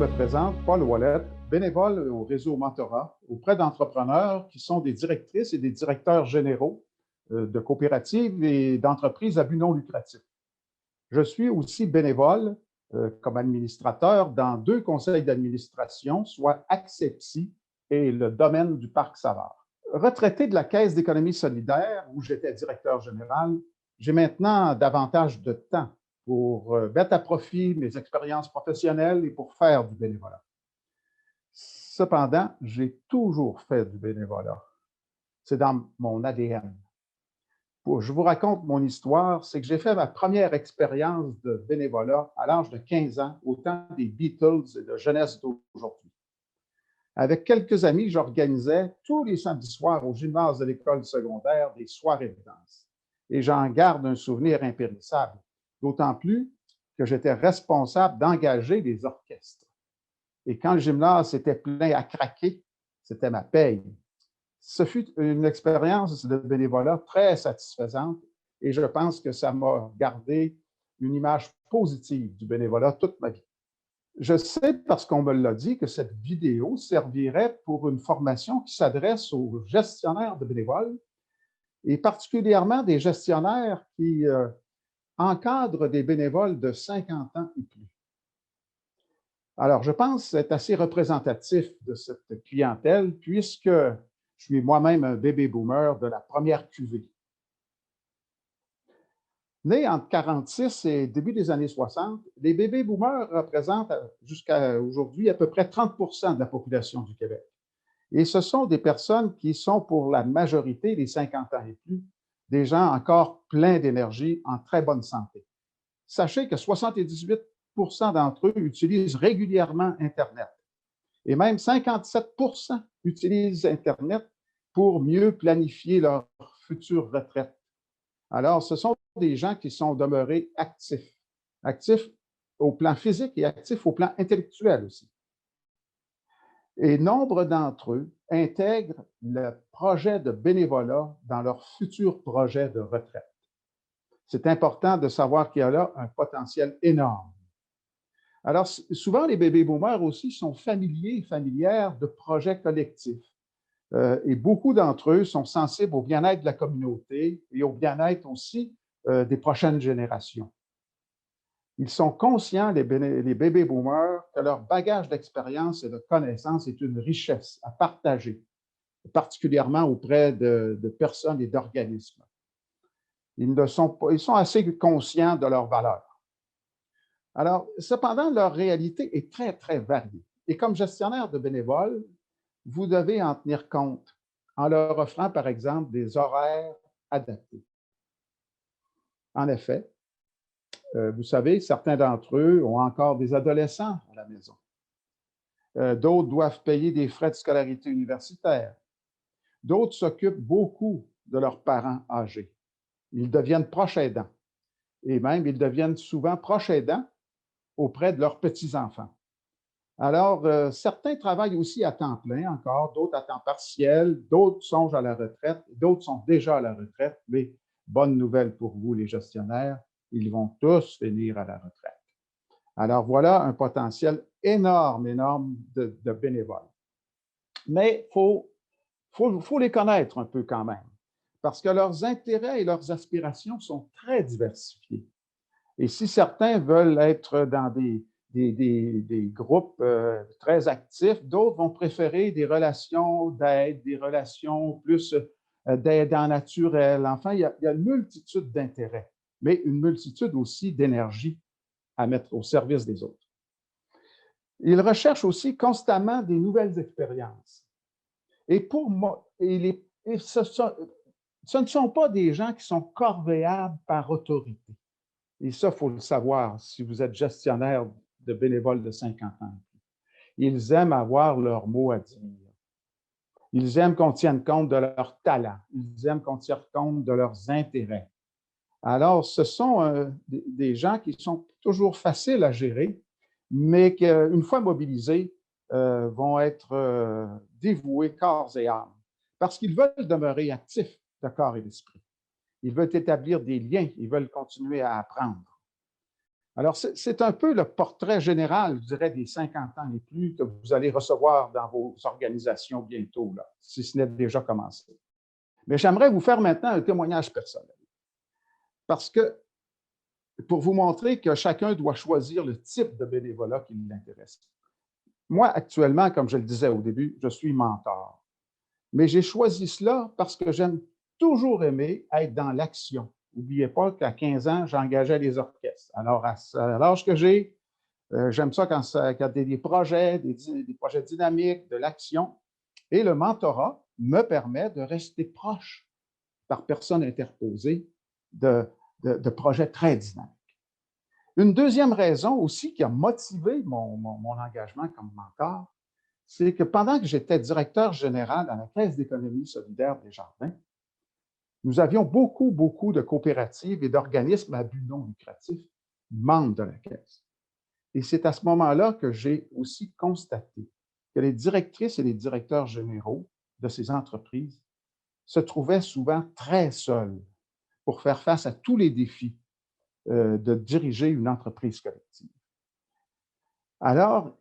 représente Paul Ouellet, bénévole au réseau Mentorat, auprès d'entrepreneurs qui sont des directrices et des directeurs généraux de coopératives et d'entreprises à but non lucratif. Je suis aussi bénévole comme administrateur dans 2 conseils d'administration, soit Accepsi et le domaine du Parc Savard. Retraité de la Caisse d'économie solidaire, où j'étais directeur général, j'ai maintenant davantage de temps pour mettre à profit mes expériences professionnelles et pour faire du bénévolat. Cependant, j'ai toujours fait du bénévolat. C'est dans mon ADN. Je vous raconte mon histoire, c'est que j'ai fait ma première expérience de bénévolat à l'âge de 15 ans, au temps des Beatles et de jeunesse d'aujourd'hui. Avec quelques amis, j'organisais tous les samedis soirs au gymnase de l'école secondaire des soirées de danse. Et j'en garde un souvenir impérissable, d'autant plus que j'étais responsable d'engager des orchestres. Et quand le gymnase était plein à craquer, c'était ma paye. Ce fut une expérience de bénévolat très satisfaisante et je pense que ça m'a gardé une image positive du bénévolat toute ma vie. Je sais, parce qu'on me l'a dit, que cette vidéo servirait pour une formation qui s'adresse aux gestionnaires de bénévoles et particulièrement des gestionnaires qui encadrent des bénévoles de 50 ans et plus. Alors, je pense que c'est assez représentatif de cette clientèle puisque je suis moi-même un bébé boomer de la première cuvée. Né entre 1946 et début des années 60, les bébés boomers représentent jusqu'à aujourd'hui à peu près 30 de la population du Québec. Et ce sont des personnes qui sont pour la majorité des 50 ans et plus, des gens encore pleins d'énergie, en très bonne santé. Sachez que 78 d'entre eux utilisent régulièrement Internet. Et même 57 utilisent Internet pour mieux planifier leur future retraite. Alors, ce sont des gens qui sont demeurés actifs, actifs au plan physique et actifs au plan intellectuel aussi. Et nombre d'entre eux intègrent le projet de bénévolat dans leur futur projet de retraite. C'est important de savoir qu'il y a là un potentiel énorme. Alors, souvent, les bébés boomers aussi sont familiers et familières de projets collectifs. Et beaucoup d'entre eux sont sensibles au bien-être de la communauté et au bien-être aussi des prochaines générations. Ils sont conscients, les bébés boomers, que leur bagage d'expérience et de connaissances est une richesse à partager, particulièrement auprès de personnes et d'organismes. Ils sont assez conscients de leurs valeurs. Alors, cependant, leur réalité est très, très variée. Et comme gestionnaire de bénévoles, vous devez en tenir compte en leur offrant, par exemple, des horaires adaptés. En effet, vous savez, certains d'entre eux ont encore des adolescents à la maison. D'autres doivent payer des frais de scolarité universitaire. D'autres s'occupent beaucoup de leurs parents âgés. Ils deviennent proches aidants. Et même, ils deviennent souvent proches aidants auprès de leurs petits-enfants. Alors, certains travaillent aussi à temps plein encore, d'autres à temps partiel, d'autres songent à la retraite, d'autres sont déjà à la retraite, mais bonne nouvelle pour vous, les gestionnaires, ils vont tous finir à la retraite. Alors, voilà un potentiel énorme, énorme de bénévoles. Mais il faut les connaître un peu quand même, parce que leurs intérêts et leurs aspirations sont très diversifiés. Et si certains veulent être dans des groupes très actifs, d'autres vont préférer des relations d'aide, des relations plus d'aidant naturel. Enfin, il y a une multitude d'intérêts, mais une multitude aussi d'énergie à mettre au service des autres. Ils recherchent aussi constamment des nouvelles expériences. Et pour moi, ce ne sont pas des gens qui sont corvéables par autorité. Et ça, il faut le savoir si vous êtes gestionnaire de bénévoles de 50 ans. Ils aiment avoir leur mot à dire. Ils aiment qu'on tienne compte de leurs talents. Ils aiment qu'on tienne compte de leurs intérêts. Alors, ce sont des gens qui sont toujours faciles à gérer, mais qui, une fois mobilisés, vont être dévoués corps et âme, parce qu'ils veulent demeurer actifs de corps et d'esprit. Ils veulent établir des liens, ils veulent continuer à apprendre. Alors, c'est un peu le portrait général, je dirais, des 50 ans et plus que vous allez recevoir dans vos organisations bientôt, là, si ce n'est déjà commencé. Mais j'aimerais vous faire maintenant un témoignage personnel, parce que pour vous montrer que chacun doit choisir le type de bénévolat qui l'intéresse. Moi, actuellement, comme je le disais au début, je suis mentor. Mais j'ai choisi cela parce que j'aime toujours aimé être dans l'action. N'oubliez pas qu'à 15 ans, j'engageais les orchestres. Alors, à l'âge que j'ai, j'aime ça quand il y a des projets, des projets dynamiques, de l'action. Et le mentorat me permet de rester proche, par personne interposée, de projets très dynamiques. Une deuxième raison aussi qui a motivé mon engagement comme mentor, c'est que pendant que j'étais directeur général à la Caisse d'économie solidaire des Jardins, nous avions beaucoup de coopératives et d'organismes à but non lucratif membres de la Caisse. Et c'est à ce moment-là que j'ai aussi constaté que les directrices et les directeurs généraux de ces entreprises se trouvaient souvent très seuls pour faire face à tous les défis de diriger une entreprise collective. Alors,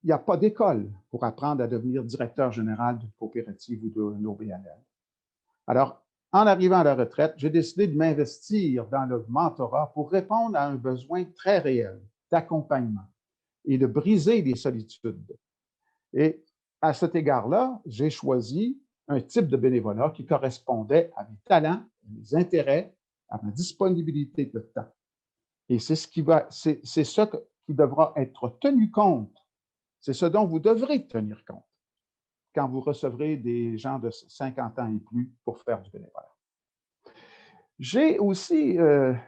il n'y a pas d'école pour apprendre à devenir directeur général d'une coopérative ou d'une OBNL. Alors, en arrivant à la retraite, j'ai décidé de m'investir dans le mentorat pour répondre à un besoin très réel d'accompagnement et de briser les solitudes. Et à cet égard-là, j'ai choisi un type de bénévolat qui correspondait à mes talents, à mes intérêts, à ma disponibilité de temps. Et c'est ce qui devra être tenu compte. C'est ce dont vous devrez tenir compte quand vous recevrez des gens de 50 ans et plus pour faire du bénévolat. J'ai aussi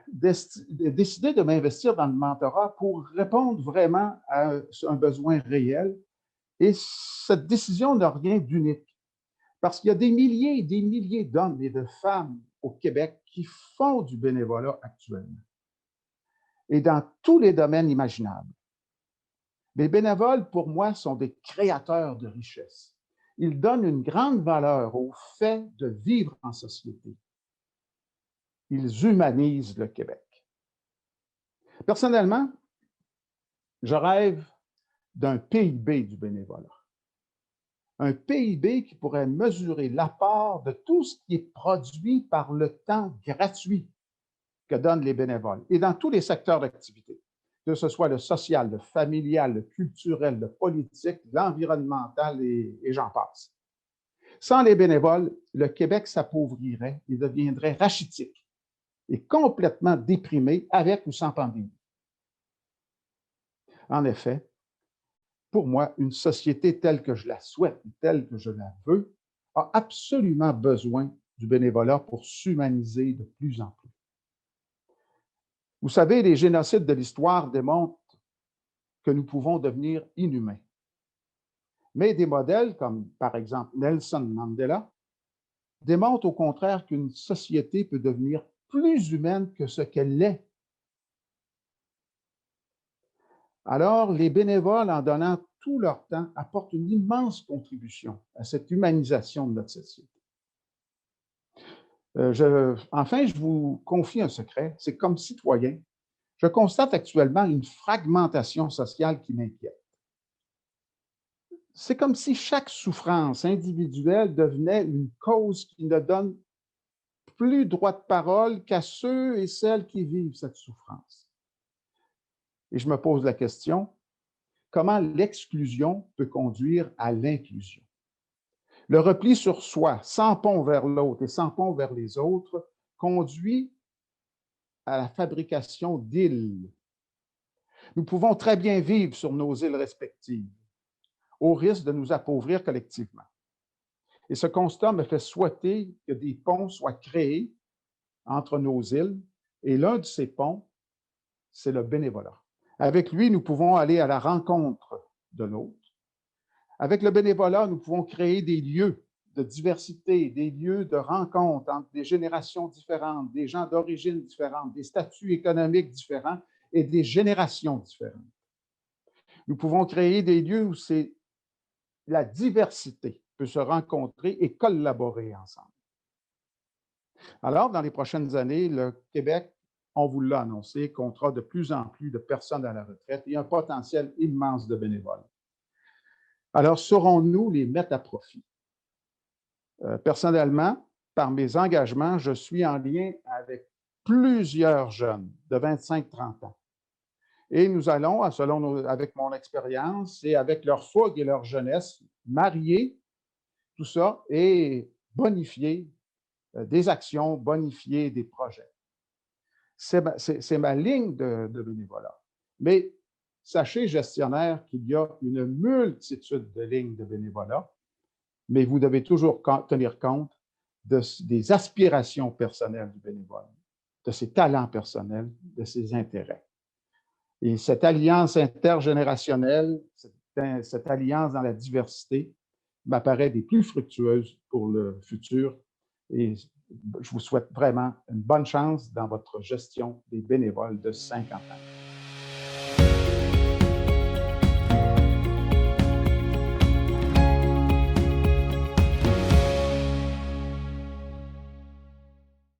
décidé de m'investir dans le mentorat pour répondre vraiment à un besoin réel. Et cette décision n'a rien d'unique, parce qu'il y a des milliers et des milliers d'hommes et de femmes au Québec qui font du bénévolat actuellement, et dans tous les domaines imaginables. Les bénévoles, pour moi, sont des créateurs de richesse. Ils donnent une grande valeur au fait de vivre en société. Ils humanisent le Québec. Personnellement, je rêve d'un PIB du bénévolat. Un PIB qui pourrait mesurer l'apport de tout ce qui est produit par le temps gratuit que donnent les bénévoles, et dans tous les secteurs d'activité, que ce soit le social, le familial, le culturel, le politique, l'environnemental et j'en passe. Sans les bénévoles, le Québec s'appauvrirait et deviendrait rachitique et complètement déprimé avec ou sans pandémie. En effet, pour moi, une société telle que je la souhaite, telle que je la veux, a absolument besoin du bénévolat pour s'humaniser de plus en plus. Vous savez, les génocides de l'histoire démontrent que nous pouvons devenir inhumains. Mais des modèles comme, par exemple, Nelson Mandela, démontrent au contraire qu'une société peut devenir plus humaine que ce qu'elle est. Alors, les bénévoles, en donnant tout leur temps, apportent une immense contribution à cette humanisation de notre société. Enfin, je vous confie un secret, c'est comme citoyen, je constate actuellement une fragmentation sociale qui m'inquiète. C'est comme si chaque souffrance individuelle devenait une cause qui ne donne plus droit de parole qu'à ceux et celles qui vivent cette souffrance. Et je me pose la question, comment l'exclusion peut conduire à l'inclusion? Le repli sur soi, sans pont vers l'autre et sans pont vers les autres, conduit à la fabrication d'îles. Nous pouvons très bien vivre sur nos îles respectives, au risque de nous appauvrir collectivement. Et ce constat me fait souhaiter que des ponts soient créés entre nos îles, et l'un de ces ponts, c'est le bénévolat. Avec lui, nous pouvons aller à la rencontre de l'autre. Avec le bénévolat, nous pouvons créer des lieux de diversité, des lieux de rencontre entre des générations différentes, des gens d'origines différentes, des statuts économiques différents et des générations différentes. Nous pouvons créer des lieux où la diversité peut se rencontrer et collaborer ensemble. Alors, dans les prochaines années, le Québec on vous l'a annoncé, comptera de plus en plus de personnes à la retraite et un potentiel immense de bénévoles. Alors, saurons-nous les mettre à profit? Personnellement, par mes engagements, je suis en lien avec plusieurs jeunes de 25-30 ans. Et nous allons, avec mon expérience et avec leur fougue et leur jeunesse, marier tout ça et bonifier des actions, bonifier des projets. C'est ma ligne de bénévolat. Mais sachez, gestionnaire, qu'il y a une multitude de lignes de bénévolat, mais vous devez toujours tenir compte des aspirations personnelles du bénévole, de ses talents personnels, de ses intérêts. Et cette alliance intergénérationnelle, cette alliance dans la diversité, m'apparaît des plus fructueuses pour le futur. Et je vous souhaite vraiment une bonne chance dans votre gestion des bénévoles de 50 ans.